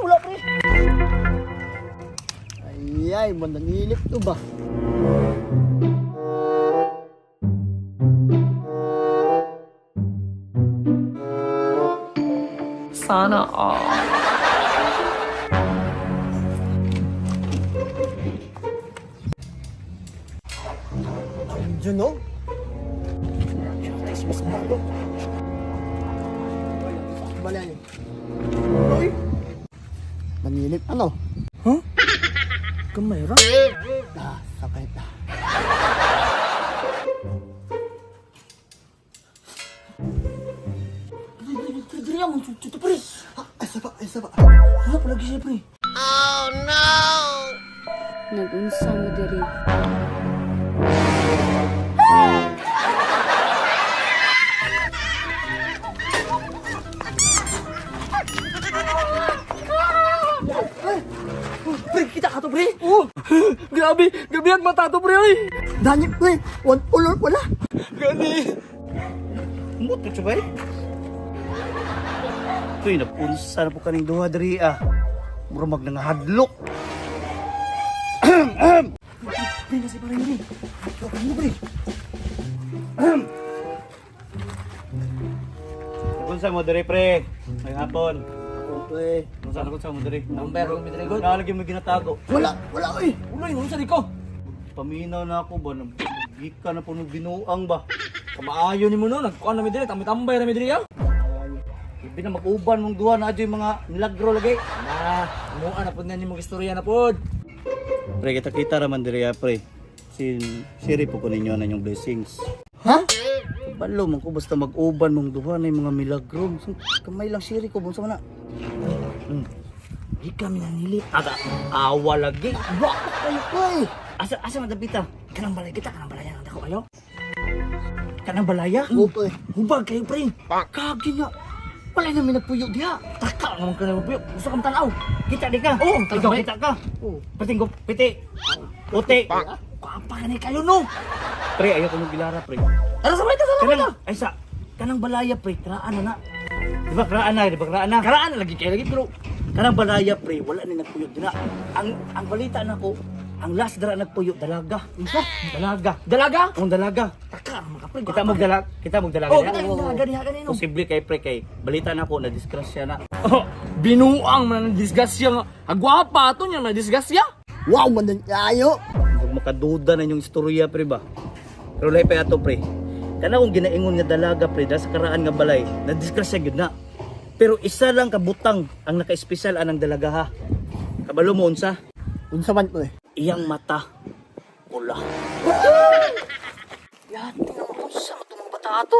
Wala pre. Ay, mananilip to ba? Sana all. Diyan no? Mas malo. Bala yun. Uy! Nanilip ano? Huh? Kamera? Sakit na. Diri mo chuto pre. Ay saba. Ano pa lagi siya pre? Nag-unsa mo diri? Pre, kita ka to pre. Oh, grabe ang mata to pre oy. Danip pre, wala. Gani. Mut na chubay. Tuy napunsa na po kaning duha diri ah. Mura mag nangahadlok. Pre, nasi pa rin pre. Ano pre? Kunsa mo diri pre? Ngayong hapon. Pre, Kunsa mo diri? Number ko mitri god. Nalagi mo ginatago. wala oy. Uloy mo sa diko. Paminaw na ako ba? Gika na po nung binuang ba? Kamaayo ni mo no, nagkuan na mi diri, tambay na mi diri ah. Ibi na mag-uban mong duha na adyo yung mga milagro lagi. Muan na pud na nimong istorya na pod. Pre, kita raman diri ah pre. Siri po ko ninyo na yung blessings. Ha? Balo man ko basta mag-uban mong duha na yung mga milagro. So, kamay lang siri ko bunsa man na. Di kami nanili. Awa lagi. Wala kayo pre. Asa madapita? Kanang balay kita, kanang balaya nang dako kayo. Kanang balaya? Oo pre. Hubag kayo pre. Kagi nga. Wala namin nagpuyo diha. Taka naman ka na magpuyo. Gusto kang tanaw. Kita di ka. Oo, Ikaw kita ka. Pating ko piti. Puti. Papa ka na kayo no. Pre, ayaw ko nung gilara pre. Tara sabay ta, sabay ta. Kanang, ay sa, kanang balaya pre, kraan na na. Di ba kraan na? Karaan na lagi kayo lagi pero Kanang balaya pre, wala ni nagpuyo dina. Ang balita na ko, ang last dara nagpuyo dalaga. Isa? Dalaga. dalaga. Ang dalaga. Taka naman ka pre. Kita mo dalaga. Oh, diha? kanang dalaga diha kanino. Posible kay pre kay balita na ko na disgrasya na. Oh, binuang man disgasya nga. Agwapa ato niya man disgasya. Wow, mandan kayo. Huwag makaduda na yung istorya pre ba. Pero lay pa ato pre. Kana kung ginaingon nga dalaga pre dahil sa karaan nga balay, na disgrasya gyud na. Pero isa lang kabutang ang naka-espesyal anang dalaga ha. Kabalo mo unsa? Unsa man pre? Iyang mata pula. Yati naman ko sa itong bata ato.